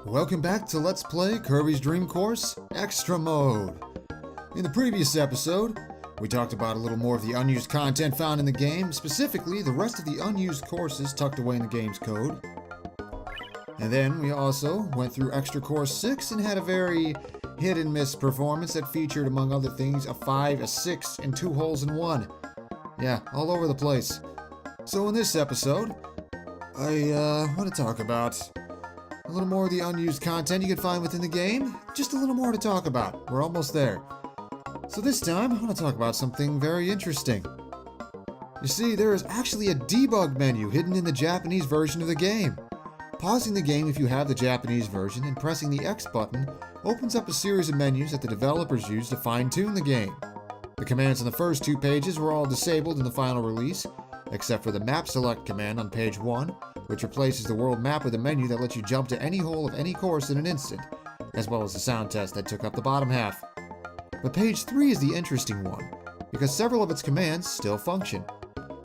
Welcome back to Let's Play Kirby's Dream Course Extra Mode. In the previous episode, we talked about a little more of the unused content found in the game, specifically the rest of the unused courses tucked away in the game's code. And then we also went through Extra Course 6 and had a very hit-and-miss performance that featured, among other things, a 5, a 6, and 2 holes in 1. Yeah, all over the place. So in this episode, I want to talk about a little more of the unused content you can find within the game. Just a little more to talk about. We're almost there. So this time, I want to talk about something very interesting. You see, there is actually a debug menu hidden in the Japanese version of the game. Pausing the game if you have the Japanese version and pressing the X button opens up a series of menus that the developers use to fine-tune the game. The commands on the first 2 pages were all disabled in the final release, except for the map select command on page 1, which replaces the world map with a menu that lets you jump to any hole of any course in an instant, as well as the sound test that took up the bottom half. But page 3 is the interesting one, because several of its commands still function.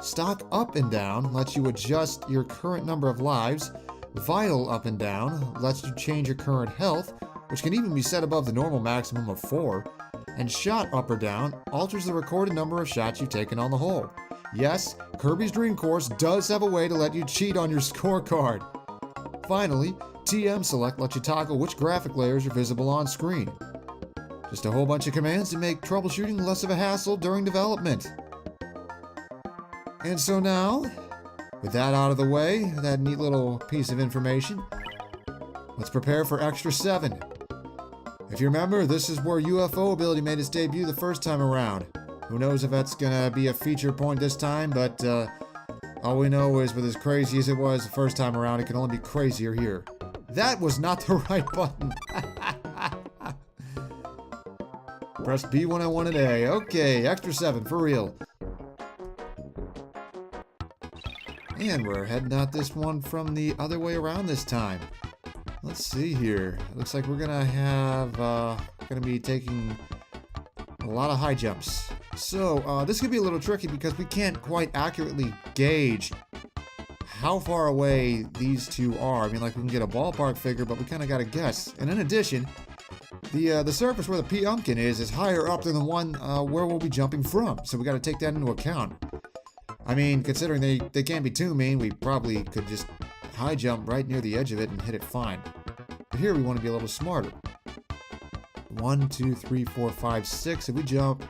Stock up and down lets you adjust your current number of lives, vital up and down lets you change your current health, which can even be set above the normal maximum of 4, and shot up or down alters the recorded number of shots you've taken on the hole. Yes, Kirby's Dream Course does have a way to let you cheat on your scorecard. Finally, TM Select lets you toggle which graphic layers are visible on screen. Just a whole bunch of commands to make troubleshooting less of a hassle during development. And so now, with that out of the way, that neat little piece of information, let's prepare for Extra 7. If you remember, this is where U.F.O ability made its debut the first time around. Who knows if that's gonna be a feature point this time, but all we know is with as crazy as it was the first time around, it can only be crazier here. That was not the right button. Press B when I wanted A. Okay, Extra 7, for real. And we're heading out this one from the other way around this time. Let's see here. It looks like we're gonna be taking a lot of high jumps. So, this could be a little tricky because we can't quite accurately gauge how far away these two are. I mean, like, we can get a ballpark figure, but we kind of got to guess. And in addition, the surface where the Pumpkin is higher up than the one where we'll be jumping from. So we got to take that into account. I mean, considering they can't be too mean, we probably could just high jump right near the edge of it and hit it fine. But here we want to be a little smarter. 1, 2, 3, 4, 5, 6. If we jump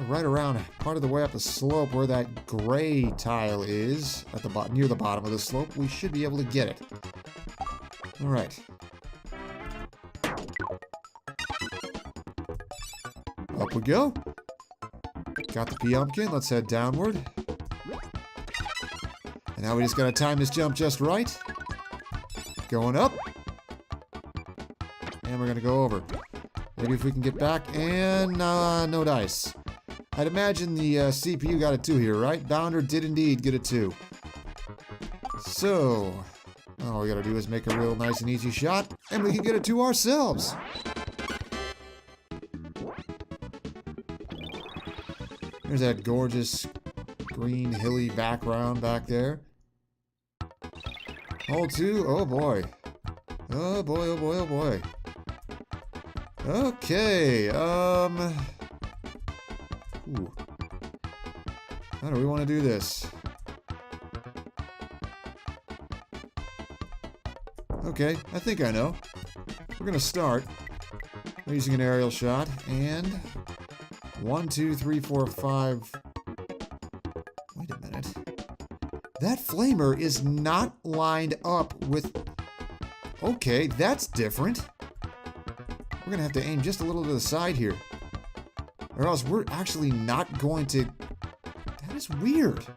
right around part of the way up the slope where that gray tile is, at the near the bottom of the slope, we should be able to get it. All right. Up we go. Got the Pumpkin. Let's head downward. And now we just gotta time this jump just right. Going up. And we're gonna go over. Maybe if we can get back, and no dice. I'd imagine the CPU got a 2 here, right? Bounder did indeed get a 2. So, all we gotta do is make a real nice and easy shot, and we can get a 2 ourselves. There's that gorgeous green hilly background back there. Hole 2, oh boy. Oh boy, oh boy, oh boy. Okay, ooh. How do we want to do this? Okay, I think I know. We're gonna start using an aerial shot, and 1, 2, 3, 4, 5. Wait a minute. That flamer is not lined up with... Okay, that's different. We're gonna have to aim just a little to the side here, or else we're actually not going to... That is weird.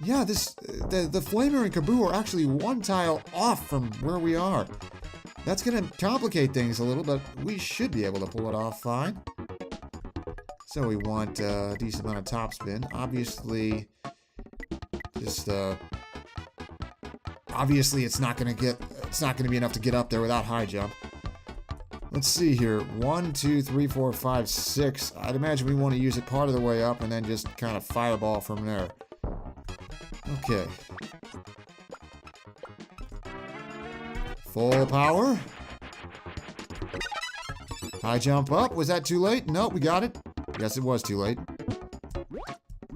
Yeah, the flamer and Kaboo are actually 1 tile off from where we are. That's gonna complicate things a little, but we should be able to pull it off fine. So we want a decent amount of topspin. Obviously, just obviously it's not gonna be enough to get up there without high jump. Let's see here. 1, 2, 3, 4, 5, 6. I'd imagine we want to use it part of the way up and then just kind of fireball from there. Okay. Full power. High jump up. Was that too late? Nope, we got it. Yes, it was too late.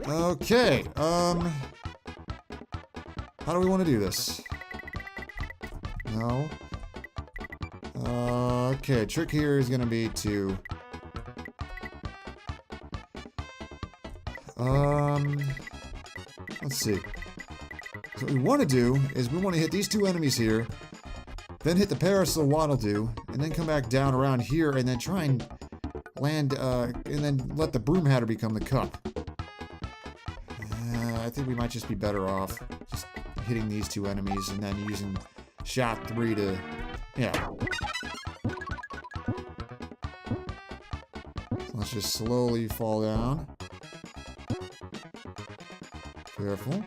Okay, how do we want to do this? No. Okay, trick here is gonna be to... let's see. So what we want to do is we want to hit these two enemies here, then hit the parasol waddle do, and then come back down around here and then try and land, and then let the broom hatter become the cup. I think we might just be better off just hitting these two enemies and then using shot 3 to, yeah. So let's just slowly fall down. Careful.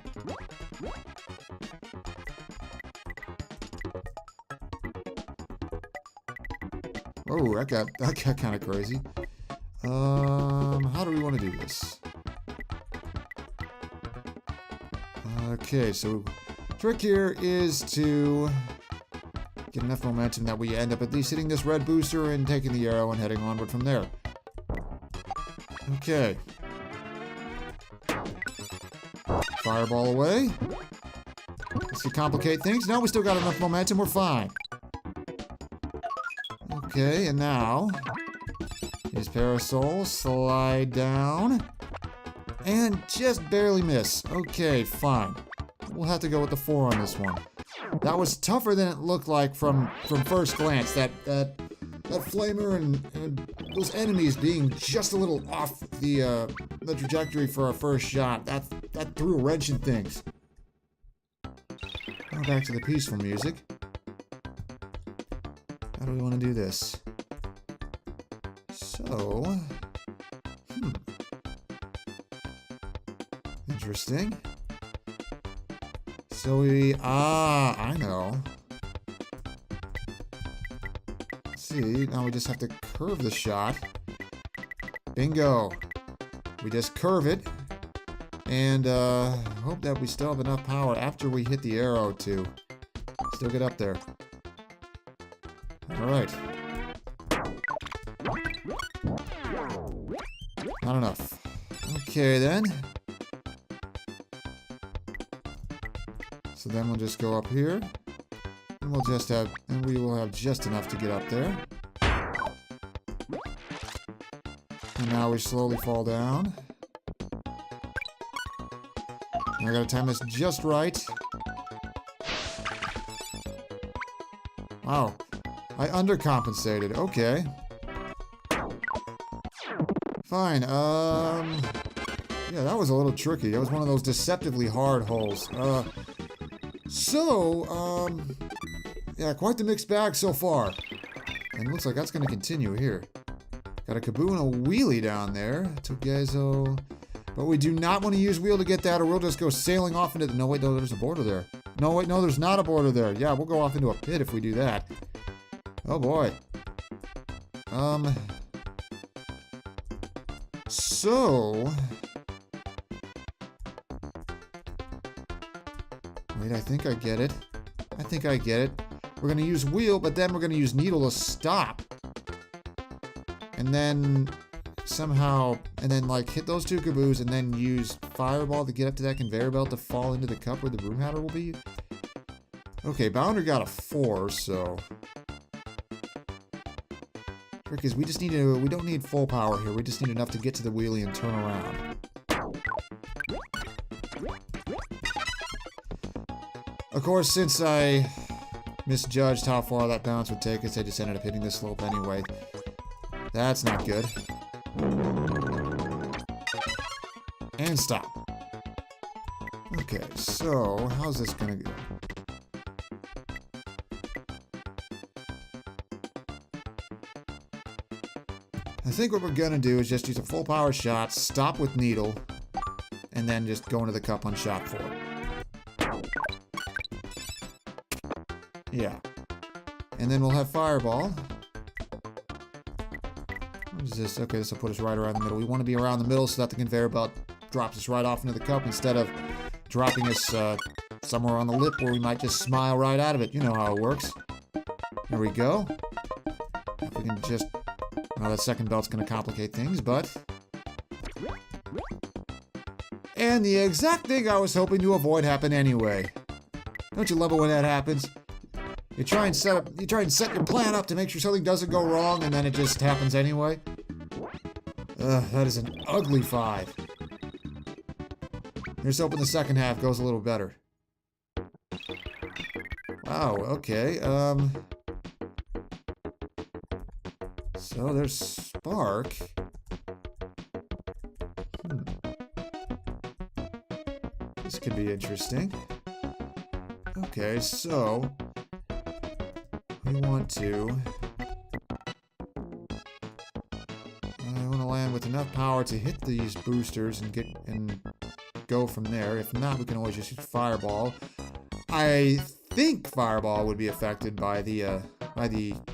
Oh, that got kind of crazy. How do we want to do this? Okay, so trick here is to get enough momentum that we end up at least hitting this red booster and taking the arrow and heading onward from there. Okay. Fireball away. Let's complicate things. No, we still got enough momentum. We're fine. Okay, and now use parasol, slide down, and just barely miss. Okay, fine. We'll have to go with the 4 on this one. That was tougher than it looked like from first glance. That flamer and those enemies being just a little off the trajectory for our first shot. That threw a wrench in things. Now back to the peaceful music. How do we want to do this? So, interesting. So I know. Let's see, now we just have to curve the shot. Bingo. We just curve it. And hope that we still have enough power after we hit the arrow to still get up there. Alright. Not enough. Okay then. So then we'll just go up here. And we'll just have, and we will have just enough to get up there. And now we slowly fall down. I gotta time this just right. Wow. I undercompensated. Okay. Fine. Yeah, that was a little tricky. That was one of those deceptively hard holes. Yeah, quite the mixed bag so far. And it looks like that's gonna continue here. Got a Kaboo and a wheelie down there. Togezo. But we do not want to use wheel to get that, or we'll just go sailing off into the... No, wait, no, there's a border there. No, wait, no, there's not a border there. Yeah, we'll go off into a pit if we do that. Oh, boy. So... Wait, I think I get it. I think I get it. We're going to use wheel, but then we're going to use needle to stop. And then... somehow, and then like hit those two Kaboos and then use fireball to get up to that conveyor belt to fall into the cup where the broom hatter will be. Okay, Bounder got a 4, so trick is we just need to, we don't need full power here, we just need enough to get to the wheelie and turn around. Of course, since I misjudged how far that bounce would take us, I just ended up hitting the slope anyway. That's not good. And stop. Okay, so how's this gonna go? I think what we're gonna do is just use a full power shot, stop with needle, and then just go into the cup on shot 4. Yeah. And then we'll have fireball. What is this? Okay, this will put us right around the middle. We want to be around the middle so that the conveyor belt drops us right off into the cup instead of dropping us somewhere on the lip where we might just smile right out of it. You know how it works. Here we go. If we can just... Well, that second belt's going to complicate things, but... And the exact thing I was hoping to avoid happened anyway. Don't you love it when that happens? You try and set your plan up to make sure something doesn't go wrong, and then it just happens anyway. Ugh, that is an ugly 5. Here's hoping the second half goes a little better. Wow, okay, so there's Spark. This could be interesting. Okay, so we want to... I want to land with enough power to hit these boosters and go from there. If not, we can always just use Fireball. I think Fireball would be affected by the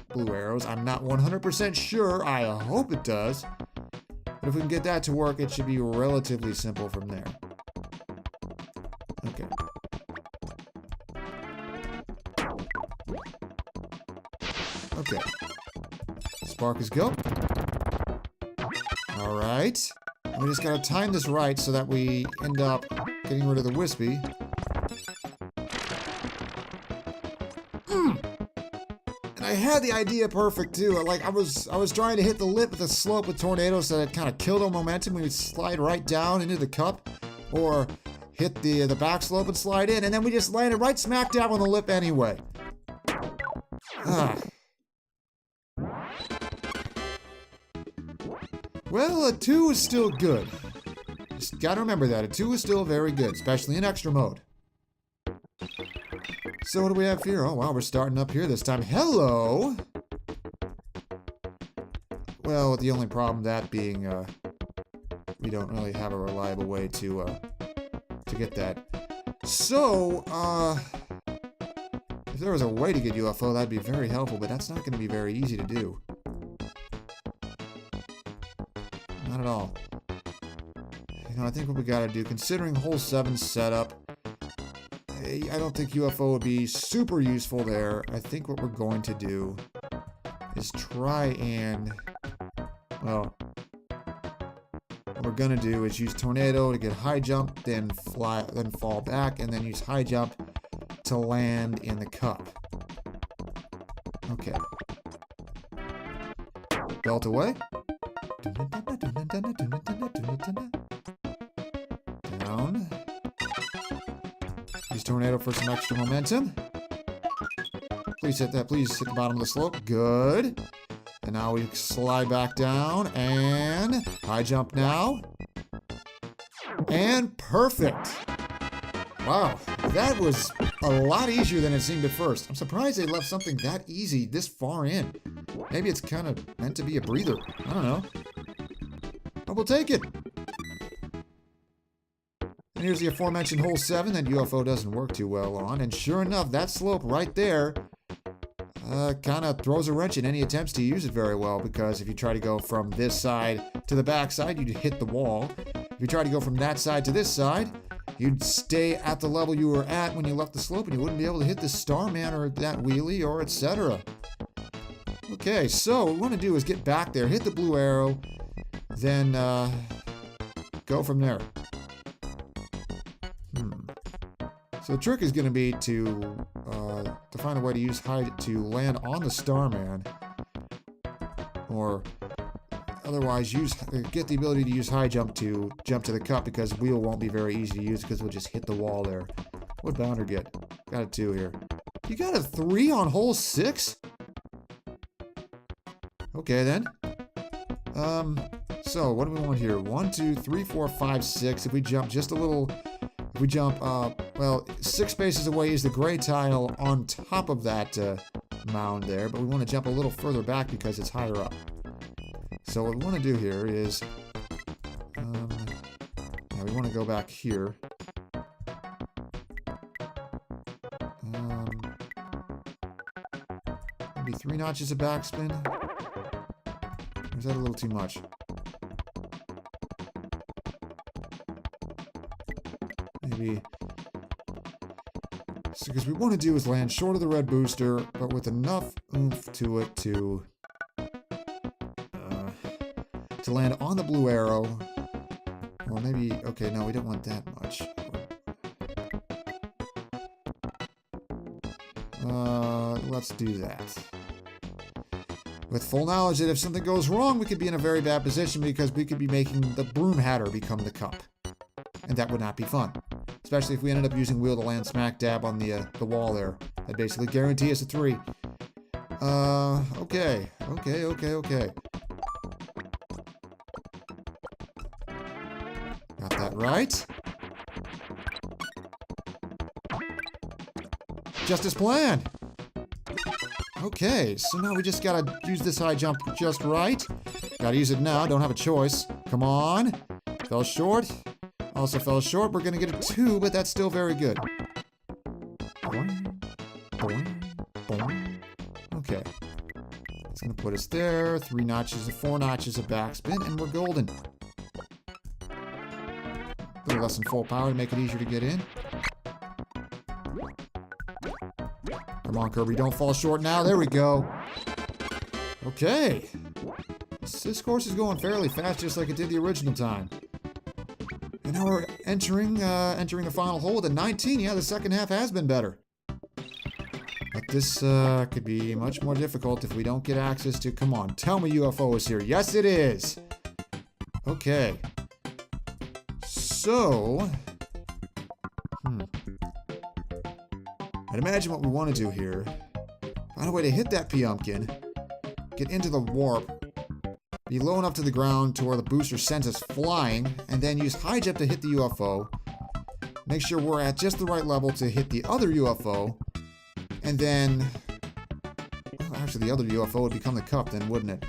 blue arrows. I'm not 100% sure. I hope it does. But if we can get that to work, it should be relatively simple from there. Okay. Okay. Spark is go. Alright. We just gotta time this right so that we end up getting rid of the Wispy. And I had the idea perfect too. Like I was trying to hit the lip of the slope with Tornado so that it kind of killed our momentum. We would slide right down into the cup, or hit the back slope and slide in, and then we just landed right smack dab on the lip anyway. Well, a 2 is still good. Just gotta remember that. A 2 is still very good, especially in extra mode. So what do we have here? Oh, wow, we're starting up here this time. Hello! Well, the only problem that being, we don't really have a reliable way to get that. So, if there was a way to get UFO, that'd be very helpful, but that's not going to be very easy to do. Not at all. You know, I think what we gotta do, considering hole 7's setup, I don't think UFO would be super useful there. I think what we're going to do is try and, well, what we're gonna do is use Tornado to get high jump, then fall back, and then use high jump to land in the cup. Okay. Belt away. Down. Use Tornado for some extra momentum. Please hit that. Please hit the bottom of the slope. Good. And now we slide back down and high jump now. And perfect. Wow, that was a lot easier than it seemed at first. I'm surprised they left something that easy this far in. Maybe it's kind of meant to be a breather. I don't know. But we'll take it. And here's the aforementioned hole 7 that UFO doesn't work too well on. And sure enough, that slope right there kind of throws a wrench in any attempts to use it very well, because if you try to go from this side to the back side, you'd hit the wall. If you try to go from that side to this side, you'd stay at the level you were at when you left the slope, and you wouldn't be able to hit the Starman or that wheelie or etc. Okay, so what we want to do is get back there, hit the blue arrow, then go from there. So the trick is going to be to find a way to use to land on the Starman, or otherwise get the ability to use high jump to jump to the cup, because wheel won't be very easy to use because we'll just hit the wall there. What Bounder get? Got a 2 here. You got a 3 on hole 6? Okay then. So what do we want here? 1, 2, 3, 4, 5, 6. If we jump just a little, if we jump well, 6 spaces away is the gray tile on top of that mound there, but we want to jump a little further back because it's higher up. So what we want to do here is, we want to go back here. Maybe 3 notches of backspin. Or is that a little too much? Maybe because we want to do is land short of the red booster, but with enough oomph to it to land on the blue arrow. Or maybe, okay, no, we don't want that much. Let's do that. With full knowledge that if something goes wrong, we could be in a very bad position because we could be making the Broom Hatter become the cup. And that would not be fun. Especially if we ended up using wheel to land smack dab on the wall there. That'd basically guarantee us a 3. Okay. Got that right. Just as planned. Okay, so now we just gotta use this high jump just right. Gotta use it now, don't have a choice. Come on. Fell short. Also fell short. We're gonna get a 2, but that's still very good. Boing, boing, boing. Okay. It's gonna put us there. 3 notches, 4 notches of backspin, and we're golden. A little less than full power to make it easier to get in. Come on, Kirby, don't fall short now. There we go. Okay. This course is going fairly fast, just like it did the original time. And now we're entering the final hole with a 19. Yeah, the second half has been better. But this could be much more difficult if we don't get access to... Come on, tell me U.F.O is here. Yes, it is. Okay. So... I'd imagine what we want to do here, find a way to hit that Pyumpkin, get into the warp, be low enough to the ground to where the booster sends us flying, and then use high jump to hit the U.F.O, make sure we're at just the right level to hit the other U.F.O, and then, well, actually the other U.F.O would become the cup then, wouldn't it?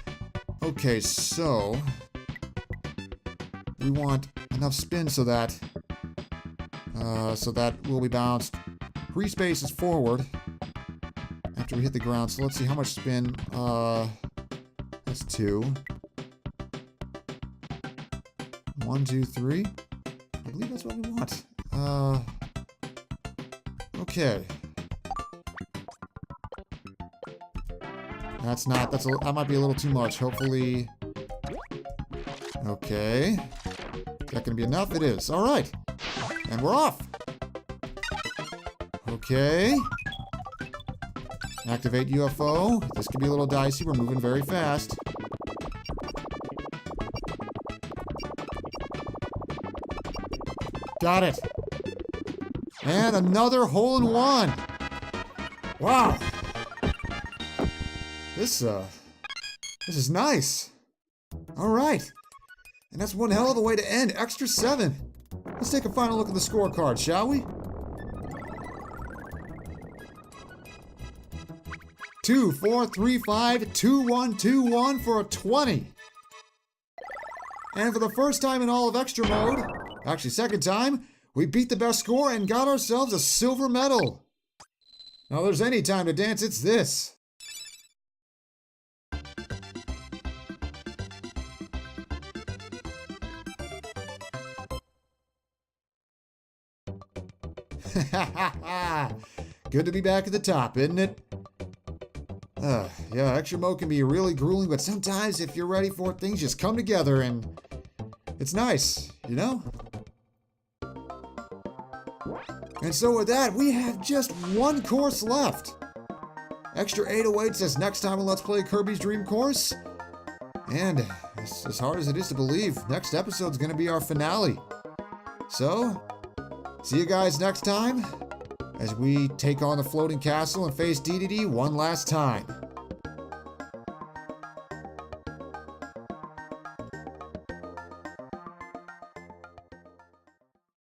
Okay, so, we want enough spin so that we'll be bounced 3 spaces forward after we hit the ground. So let's see how much spin. That's 2. 1, 2, 3. I believe that's what we want. Okay. That might be a little too much. Hopefully. Okay. Is that gonna be enough? It is. All right. And we're off. Okay. Activate U.F.O. This could be a little dicey. We're moving very fast. Got it. And another hole in one. Wow. This is nice. All right. And that's one hell of a way to end. Extra 7. Let's take a final look at the scorecard, shall we? 2, 4, 3, 5, 2, 1, 2, 1 for a 20. And for the first time in all of Extra Mode, actually second time, we beat the best score and got ourselves a silver medal. Now, if there's any time to dance, it's this. Good to be back at the top, isn't it? Yeah, Extra Mode can be really grueling, but sometimes if you're ready for it, things just come together and it's nice, you know? And so with that, we have just one course left. Extra 8 awaits us next time on Let's Play Kirby's Dream Course. And as hard as it is to believe, next episode's gonna be our finale. So, see you guys next time as we take on the floating castle and face DDD one last time.